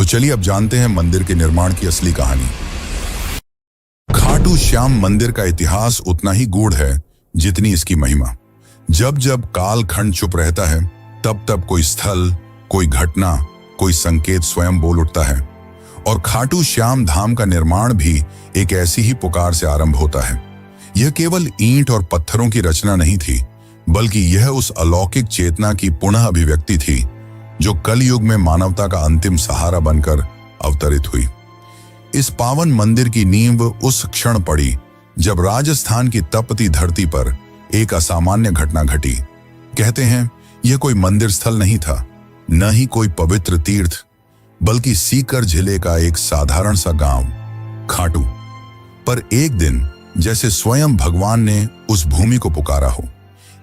चलिए अब जानते हैं मंदिर के निर्माण की असली कहानी। खाटू श्याम मंदिर का इतिहास उतना ही गूढ़ है जितनी इसकी महिमा। जब जब कालखंड चुप रहता है तब तब कोई स्थल, कोई घटना, कोई संकेत स्वयं बोल उठता है। और खाटू श्याम धाम का निर्माण भी एक ऐसी ही पुकार से आरंभ होता है। यह केवल ईंट और पत्थरों की रचना नहीं थी, बल्कि यह उस अलौकिक चेतना की पुनः अभिव्यक्ति थी जो कलयुग में मानवता का अंतिम सहारा बनकर अवतरित हुई। इस पावन मंदिर की नींव उस क्षण पड़ी जब राजस्थान की तपती धरती पर एक असामान्य घटना घटी। कहते हैं यह कोई मंदिर स्थल नहीं था, न ही कोई पवित्र तीर्थ, बल्कि सीकर जिले का एक साधारण सा गांव खाटू। पर एक दिन जैसे स्वयं भगवान ने उस भूमि को पुकारा हो,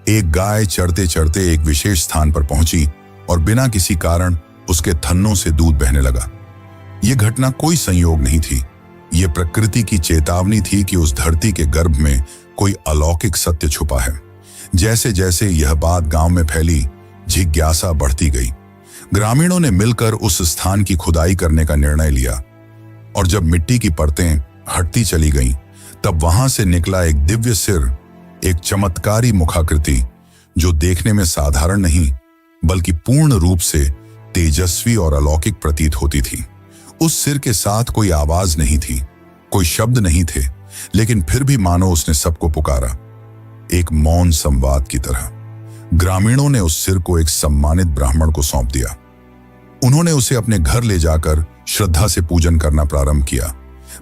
एक गाय चरते चरते एक विशेष स्थान पर पहुंची और बिना किसी कारण उसके थन्नों से दूध बहने लगा। यह घटना कोई संयोग नहीं थी, यह प्रकृति की चेतावनी थी कि उस धरती के गर्भ में कोई अलौकिक सत्य छुपा है। जैसे जैसे यह बात गांव में फैली, जिज्ञासा बढ़ती गई। ग्रामीणों ने मिलकर उस स्थान की खुदाई करने का निर्णय लिया, और जब मिट्टी की परतें हटती चली गईं, तब वहां से निकला एक दिव्य सिर, एक चमत्कारी मुखाकृति जो देखने में साधारण नहीं बल्कि पूर्ण रूप से तेजस्वी और अलौकिक प्रतीत होती थी। उस सिर के साथ कोई आवाज नहीं थी, कोई शब्द नहीं थे, लेकिन फिर भी मानो उसने सबको पुकारा, एक मौन संवाद की तरह। ग्रामीणों ने उस सिर को एक सम्मानित ब्राह्मण को सौंप दिया। उन्होंने उसे अपने घर ले जाकर श्रद्धा से पूजन करना प्रारंभ किया,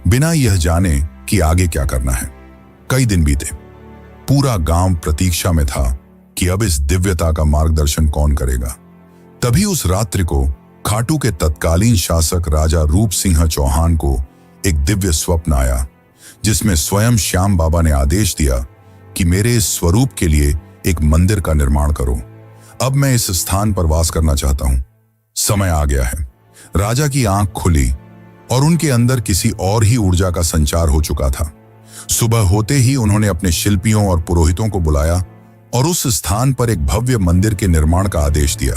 बिना यह जाने कि आगे क्या करना है। कई दिन बीते, पूरा गांव प्रतीक्षा में था कि अब इस दिव्यता का मार्गदर्शन कौन करेगा। तभी उस रात्रि को खाटू के तत्कालीन शासक राजा रूप सिंह चौहान को एक दिव्य स्वप्न आया, जिसमें स्वयं श्याम बाबा ने आदेश दिया कि मेरे इस स्वरूप के लिए एक मंदिर का निर्माण करो। अब मैं इस स्थान पर वास करना चाहता हूं। समय आ गया है। राजा की आंख खुली और उनके अंदर किसी और ही ऊर्जा का संचार हो चुका था। सुबह होते ही उन्होंने अपने शिल्पियों और पुरोहितों को बुलाया और उस स्थान पर एक भव्य मंदिर के निर्माण का आदेश दिया।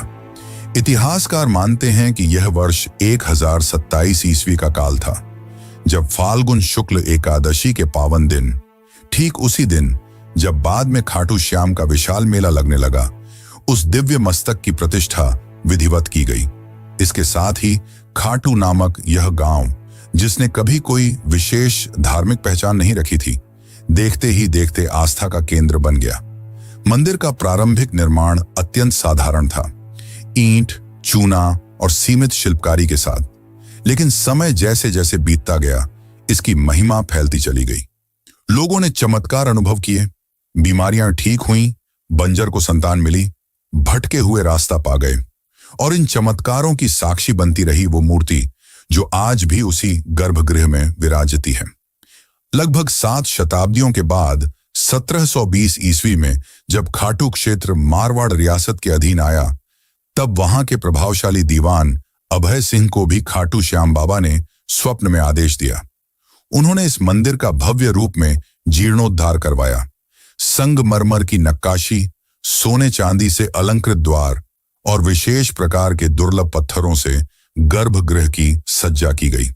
इतिहासकार मानते हैं कि यह वर्ष 1027 ईस्वी का काल था, जब फाल्गुन शुक्ल एकादशी के पावन दिन, ठीक उसी दिन जब बाद में खाटू श्याम का विशाल मेला लगने लगा, उस दिव्य मस्तक की प्रतिष्ठा विधिवत की गई। इसके साथ ही खाटू नामक यह गांव, जिसने कभी कोई विशेष धार्मिक पहचान नहीं रखी थी, देखते ही देखते आस्था का केंद्र बन गया। मंदिर का प्रारंभिक निर्माण अत्यंत साधारण था, ईंट, चूना और सीमित शिल्पकारी के साथ। लेकिन समय जैसे जैसे बीतता गया, इसकी महिमा फैलती चली गई। लोगों ने चमत्कार अनुभव किए, बीमारियां ठीक हुईं, बंजर को संतान मिली, भटके हुए रास्ता पा गए। और इन चमत्कारों की साक्षी बनती रही वो मूर्ति जो आज भी उसी गर्भगृह में विराजती है। लगभग 7 शताब्दियों के बाद 1720 ईस्वी में जब खाटू क्षेत्र मारवाड़ रियासत के अधीन आया, तब वहां के प्रभावशाली दीवान अभय सिंह को भी खाटू श्याम बाबा ने स्वप्न में आदेश दिया। उन्होंने इस मंदिर का भव्य रूप में जीर्णोद्धार करवाया। संगमरमर की नक्काशी, सोने चांदी से अलंकृत द्वार और विशेष प्रकार के दुर्लभ पत्थरों से गर्भगृह की सज्जा की गई।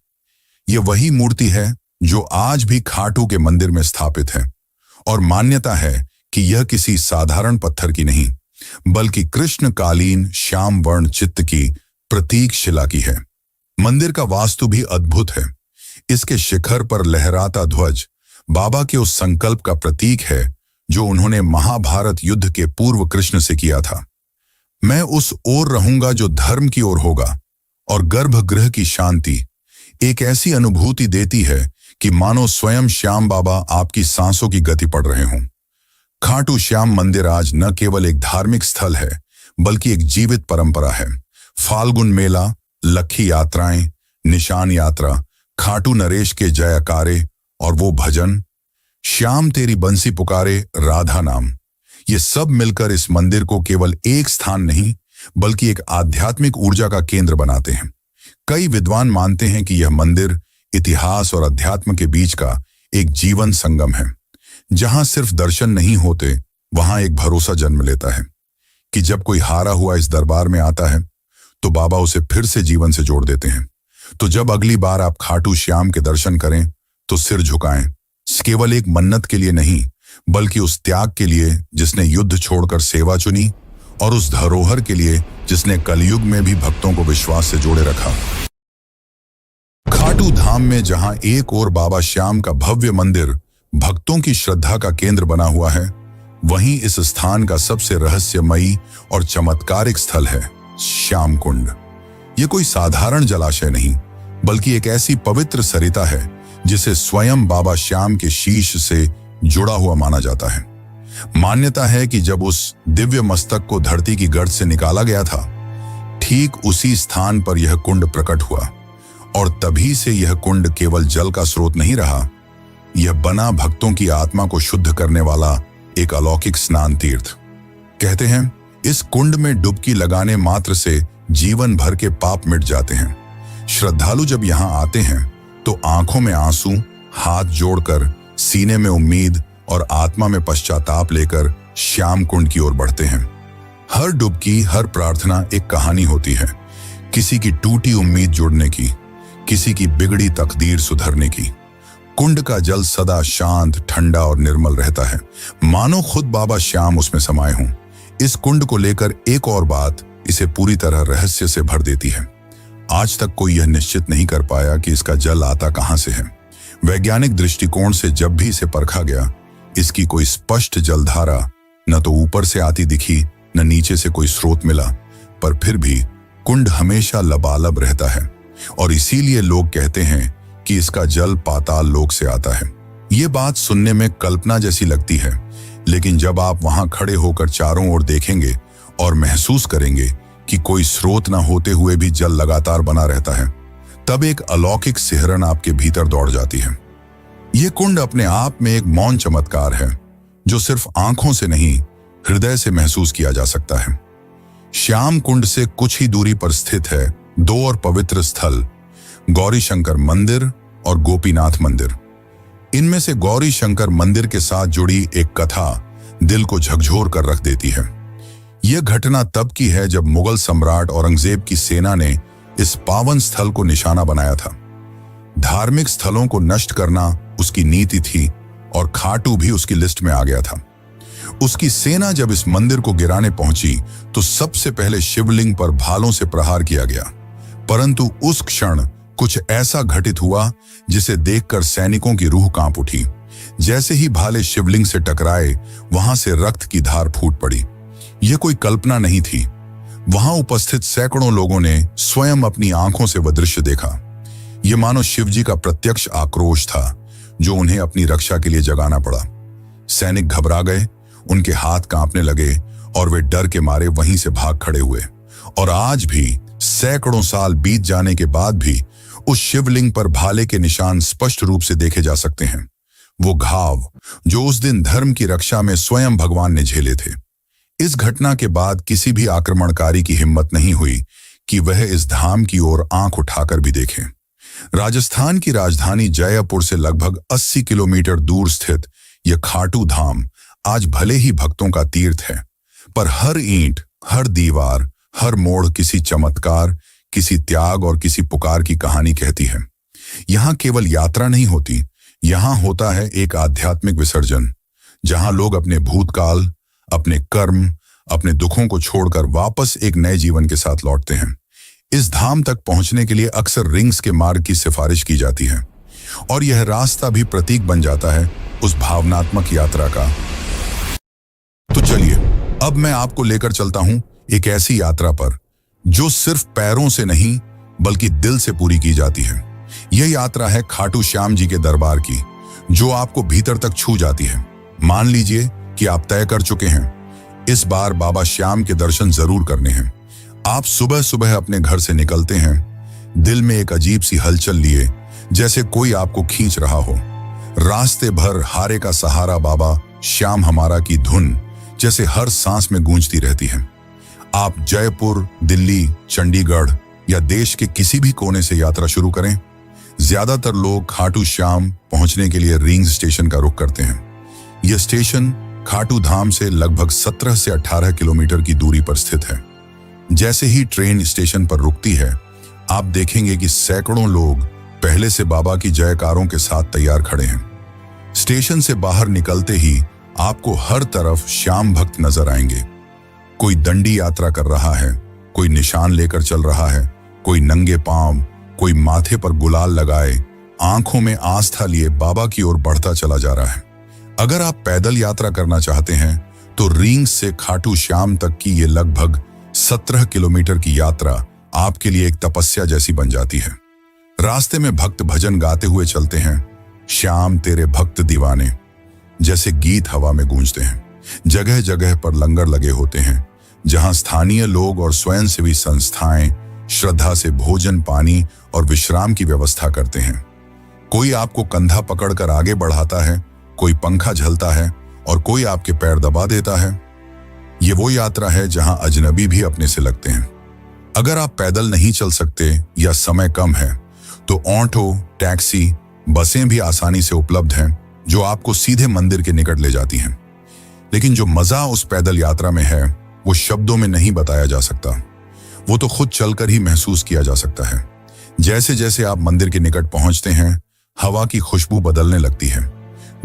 यह वही मूर्ति है जो आज भी खाटू के मंदिर में स्थापित है, और मान्यता है कि यह किसी साधारण पत्थर की नहीं, बल्कि कृष्णकालीन श्याम वर्ण चित्त की प्रतीक शिला की है। मंदिर का वास्तु भी अद्भुत है। इसके शिखर पर लहराता ध्वज बाबा के उस संकल्प का प्रतीक है जो उन्होंने महाभारत युद्ध के पूर्व कृष्ण से किया था, मैं उस ओर रहूंगा जो धर्म की ओर होगा। और गर्भगृह की शांति एक ऐसी अनुभूति देती है कि मानो स्वयं श्याम बाबा आपकी सांसों की गति पढ़ रहे हों। खाटू श्याम मंदिर आज न केवल एक धार्मिक स्थल है, बल्कि एक जीवित परंपरा है। फाल्गुन मेला, लक्खी यात्राएं, निशान यात्रा, खाटू नरेश के जयकारे और वो भजन, श्याम तेरी बंसी पुकारे राधा नाम, ये सब मिलकर इस मंदिर को केवल एक स्थान नहीं बल्कि एक आध्यात्मिक ऊर्जा का केंद्र बनाते हैं। कई विद्वान मानते हैं कि यह मंदिर इतिहास और अध्यात्म के बीच का एक जीवन संगम है। जहां सिर्फ दर्शन नहीं होते, वहां एक भरोसा जन्म लेता है कि जब कोई हारा हुआ इस दरबार में आता है तो बाबा उसे फिर से जीवन से जोड़ देते हैं। तो जब अगली बार आप खाटू श्याम के दर्शन करें तो सिर झुकाएं, केवल एक मन्नत के लिए नहीं, बल्कि उस त्याग के लिए जिसने युद्ध छोड़कर सेवा चुनी, और उस धरोहर के लिए जिसने कलयुग में भी भक्तों को विश्वास से जोड़े रखा। खाटू धाम में जहां एक ओर बाबा श्याम का भव्य मंदिर भक्तों की श्रद्धा का केंद्र बना हुआ है, वहीं इस स्थान का सबसे रहस्यमयी और चमत्कारिक स्थल है श्याम कुंड। ये कोई साधारण जलाशय नहीं, बल्कि एक ऐसी पवित्र सरिता है जिसे स्वयं बाबा श्याम के शीश से जुड़ा हुआ माना जाता है। मान्यता है कि जब उस दिव्य मस्तक को धरती की गर्त से निकाला गया था, ठीक उसी स्थान पर यह कुंड प्रकट हुआ, और तभी से यह कुंड केवल जल का स्रोत नहीं रहा, यह बना भक्तों की आत्मा को शुद्ध करने वाला एक अलौकिक स्नान तीर्थ। कहते हैं इस कुंड में डुबकी लगाने मात्र से जीवन भर के पाप मिट जाते हैं। श्रद्धालु जब यहाँ आते हैं तो आंखों में आंसू, हाथ जोड़कर सीने में उम्मीद और आत्मा में पश्चाताप लेकर श्याम कुंड की ओर बढ़ते हैं। हर डुबकी, हर प्रार्थना एक कहानी होती है, किसी की टूटी उम्मीद जुड़ने की, किसी की बिगड़ी तकदीर सुधरने की। कुंड का जल सदा शांत, ठंडा और निर्मल रहता है, मानो खुद बाबा श्याम उसमें समाये हों। इस कुंड को लेकर एक और बात इसे पूरी तरह रहस्य से भर देती है। आज तक कोई यह निश्चित नहीं कर पाया कि इसका जल आता कहां से है। वैज्ञानिक दृष्टिकोण से जब भी इसे परखा गया, इसकी कोई स्पष्ट जलधारा न तो ऊपर से आती दिखी, न नीचे से कोई स्रोत मिला, पर फिर भी कुंड हमेशा लबालब रहता है, और इसीलिए लोग कहते हैं कि इसका जल पाताल लोक से आता है। ये बात सुनने में कल्पना जैसी लगती है, लेकिन जब आप वहां खड़े होकर चारों ओर देखेंगे और महसूस करेंगे कि कोई स्रोत न होते हुए भी जल लगातार बना रहता है, तब एक अलौकिक सिहरन आपके भीतर दौड़ जाती है। यह कुंड अपने आप में एक मौन चमत्कार है, जो सिर्फ आंखों से नहीं, हृदय से महसूस किया जा सकता है। श्याम कुंड से कुछ ही दूरी पर स्थित है दो और पवित्र स्थल, गौरी शंकर मंदिर और गोपीनाथ मंदिर। इनमें से गौरी शंकर मंदिर के साथ जुड़ी एक कथा दिल को झकझोर कर रख देती है। यह घटना तब की है जब मुगल सम्राट औरंगजेब की सेना ने इस पावन स्थल को निशाना बनाया था। धार्मिक स्थलों को नष्ट करना उसकी नीति थी, और खाटू भी उसकी लिस्ट में आ गया था। उसकी सेना जब इस मंदिर को गिराने पहुंची तो सबसे पहले शिवलिंग पर भालों से प्रहार किया गया, परंतु उस क्षण कुछ ऐसा घटित हुआ जिसे देखकर सैनिकों की रूह कांप उठी। जैसे ही भाले शिवलिंग से टकराए, वहां से रक्त की धार फूट पड़ी। यह कोई कल्पना नहीं थी, वहां उपस्थित सैकड़ों लोगों ने स्वयं अपनी आंखों से वह दृश्य देखा। यह मानो शिवजी का प्रत्यक्ष आक्रोश था, जो उन्हें अपनी रक्षा के लिए जगाना पड़ा। सैनिक घबरा गए, उनके हाथ कांपने लगे और वे डर के मारे वहीं से भाग खड़े हुए। और आज भी सैकड़ों साल बीत जाने के बाद भी उस शिवलिंग पर भाले के निशान स्पष्ट रूप से देखे जा सकते हैं, वो घाव जो उस दिन धर्म की रक्षा में स्वयं भगवान ने झेले थे। इस घटना के बाद किसी भी आक्रमणकारी की हिम्मत नहीं हुई कि वह इस धाम की ओर आंख उठाकर भी देखे। राजस्थान की राजधानी जयपुर से लगभग 80 किलोमीटर दूर स्थित यह खाटू धाम आज भले ही भक्तों का तीर्थ है, पर हर ईंट, हर दीवार, हर मोड़ किसी चमत्कार, किसी त्याग और किसी पुकार की कहानी कहती है। यहाँ केवल यात्रा नहीं होती, यहाँ होता है एक आध्यात्मिक विसर्जन, जहाँ लोग अपने भूतकाल, अपने कर्म, अपने दुखों को छोड़कर वापस एक नए जीवन के साथ लौटते हैं। इस धाम तक पहुंचने के लिए अक्सर रिंग्स के मार्ग की सिफारिश की जाती है, और यह रास्ता भी प्रतीक बन जाता है उस भावनात्मक यात्रा का। तो चलिए, अब मैं आपको लेकर चलता हूं एक ऐसी यात्रा पर जो सिर्फ पैरों से नहीं बल्कि दिल से पूरी की जाती है। यह यात्रा है खाटू श्याम जी के दरबार की, जो आपको भीतर तक छू जाती है। मान लीजिए कि आप तय कर चुके हैं, इस बार बाबा श्याम के दर्शन जरूर करने हैं। आप सुबह सुबह अपने घर से निकलते हैं, दिल में एक अजीब सी हलचल लिए, जैसे कोई आपको खींच रहा हो। रास्ते भर हारे का सहारा बाबा श्याम हमारा की धुन जैसे हर सांस में गूंजती रहती है। आप जयपुर, दिल्ली, चंडीगढ़ या देश के किसी भी कोने से यात्रा शुरू करें, ज्यादातर लोग खाटू श्याम पहुंचने के लिए रिंग्स स्टेशन का रुख करते हैं। यह स्टेशन खाटू धाम से लगभग 17 से 18 किलोमीटर की दूरी पर स्थित है। जैसे ही ट्रेन स्टेशन पर रुकती है, आप देखेंगे कि सैकड़ों लोग पहले से बाबा की जयकारों के साथ तैयार खड़े हैं। स्टेशन से बाहर निकलते ही आपको हर तरफ श्याम भक्त नजर आएंगे। कोई दंडी यात्रा कर रहा है, कोई निशान लेकर चल रहा है, कोई नंगे पांव, कोई माथे पर गुलाल लगाए, आंखों में आस्था लिए बाबा की ओर बढ़ता चला जा रहा है। अगर आप पैदल यात्रा करना चाहते हैं तो रींग से खाटू श्याम तक की ये लगभग 17 किलोमीटर की यात्रा आपके लिए एक तपस्या जैसी बन जाती है। रास्ते में भक्त भजन गाते हुए चलते हैं, श्याम तेरे भक्त दीवाने जैसे गीत हवा में गूंजते हैं। जगह जगह पर लंगर लगे होते हैं, जहां स्थानीय लोग और स्वयंसेवी संस्थाएं श्रद्धा से भोजन, पानी और विश्राम की व्यवस्था करते हैं। कोई आपको कंधा पकड़कर आगे बढ़ाता है, कोई पंखा झलता है और कोई आपके पैर दबा देता है। ये वो यात्रा है जहां अजनबी भी अपने से लगते हैं। अगर आप पैदल नहीं चल सकते या समय कम है तो ऑटो, टैक्सी, बसें भी आसानी से उपलब्ध हैं जो आपको सीधे मंदिर के निकट ले जाती हैं। लेकिन जो मजा उस पैदल यात्रा में है वो शब्दों में नहीं बताया जा सकता। वो तो खुद चलकर ही महसूस किया जा सकता है। जैसे जैसे आप मंदिर के निकट पहुंचते हैं, हवा की खुशबू बदलने लगती है।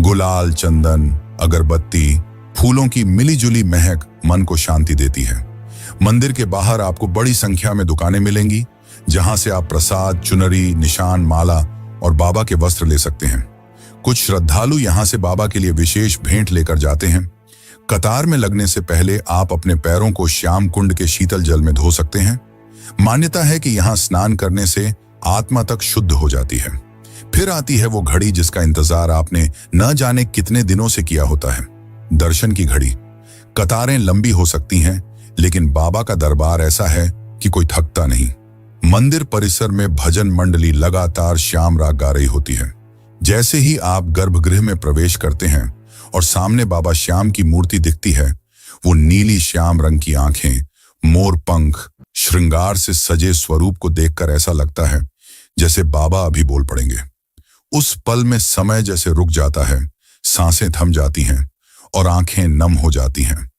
गुलाल, चंदन, अगरबत्ती, फूलों की मिलीजुली महक मन को शांति देती है। मंदिर के बाहर आपको बड़ी संख्या में दुकानें मिलेंगी जहां से आप प्रसाद, चुनरी, निशान, माला और बाबा के वस्त्र ले सकते हैं। कुछ श्रद्धालु यहां से बाबा के लिए विशेष भेंट लेकर जाते हैं। कतार में लगने से पहले आप अपने पैरों को श्याम कुंड के शीतल जल में धो सकते हैं। मान्यता है कि यहां स्नान करने से आत्मा तक शुद्ध हो जाती है। फिर आती है वो घड़ी जिसका इंतजार आपने न जाने कितने दिनों से किया होता है, दर्शन की घड़ी। कतारें लंबी हो सकती हैं, लेकिन बाबा का दरबार ऐसा है कि कोई थकता नहीं। मंदिर परिसर में भजन मंडली लगातार श्याम राग गा रही होती है। जैसे ही आप गर्भगृह में प्रवेश करते हैं और सामने बाबा श्याम की मूर्ति दिखती है, वो नीली श्याम रंग की आंखें, मोर पंख, श्रृंगार से सजे स्वरूप को देखकर ऐसा लगता है जैसे बाबा अभी बोल पड़ेंगे। उस पल में समय जैसे रुक जाता है, सांसें थम जाती हैं और आंखें नम हो जाती हैं।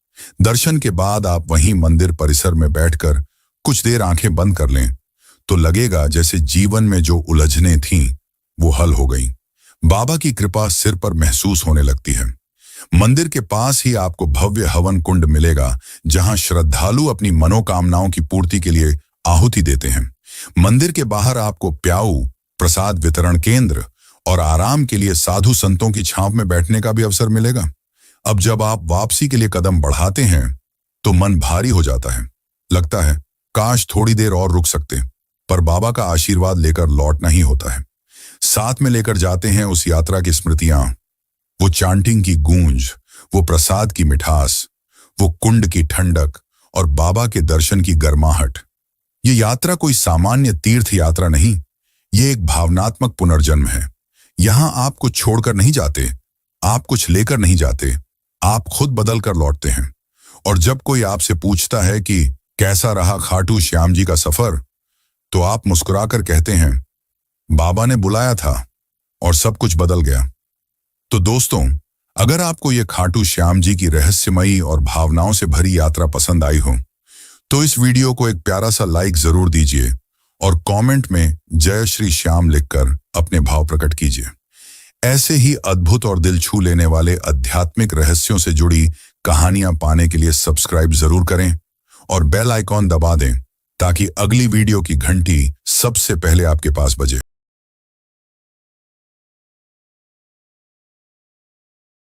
दर्शन के बाद आप वहीं मंदिर परिसर में बैठकर कुछ देर आंखें बंद कर लें तो लगेगा जैसे जीवन में जो उलझनें थीं वो हल हो गईं। बाबा की कृपा सिर पर महसूस होने लगती है। मंदिर के पास ही आपको भव्य हवन कुंड मिलेगा जहां श्रद्धालु अपनी मनोकामनाओं की पूर्ति के लिए आहुति देते हैं। मंदिर के बाहर आपको प्याऊ, प्रसाद वितरण केंद्र और आराम के लिए साधु संतों की छांव में बैठने का भी अवसर मिलेगा। अब जब आप वापसी के लिए कदम बढ़ाते हैं तो मन भारी हो जाता है। लगता है काश थोड़ी देर और रुक सकते, पर बाबा का आशीर्वाद लेकर लौटना ही होता है। साथ में लेकर जाते हैं उस यात्रा की स्मृतियां, वो चांटिंग की गूंज, वो प्रसाद की मिठास, वो कुंड की ठंडक और बाबा के दर्शन की गर्माहट। ये यात्रा कोई सामान्य तीर्थ यात्रा नहीं, ये एक भावनात्मक पुनर्जन्म है। यहां आप कुछ छोड़कर नहीं जाते, आप कुछ लेकर नहीं जाते, आप खुद बदल कर लौटते हैं। और जब कोई आपसे पूछता है कि कैसा रहा खाटू श्याम जी का सफर, तो आप मुस्कुराकर कहते हैं, बाबा ने बुलाया था और सब कुछ बदल गया। तो दोस्तों, अगर आपको ये खाटू श्याम जी की रहस्यमयी और भावनाओं से भरी यात्रा पसंद आई हो तो इस वीडियो को एक प्यारा सा लाइक जरूर दीजिए और कमेंट में जय श्री श्याम लिखकर अपने भाव प्रकट कीजिए। ऐसे ही अद्भुत और दिल छू लेने वाले आध्यात्मिक रहस्यों से जुड़ी कहानियां पाने के लिए सब्सक्राइब जरूर करें और बेल आइकॉन दबा दें ताकि अगली वीडियो की घंटी सबसे पहले आपके पास बजे।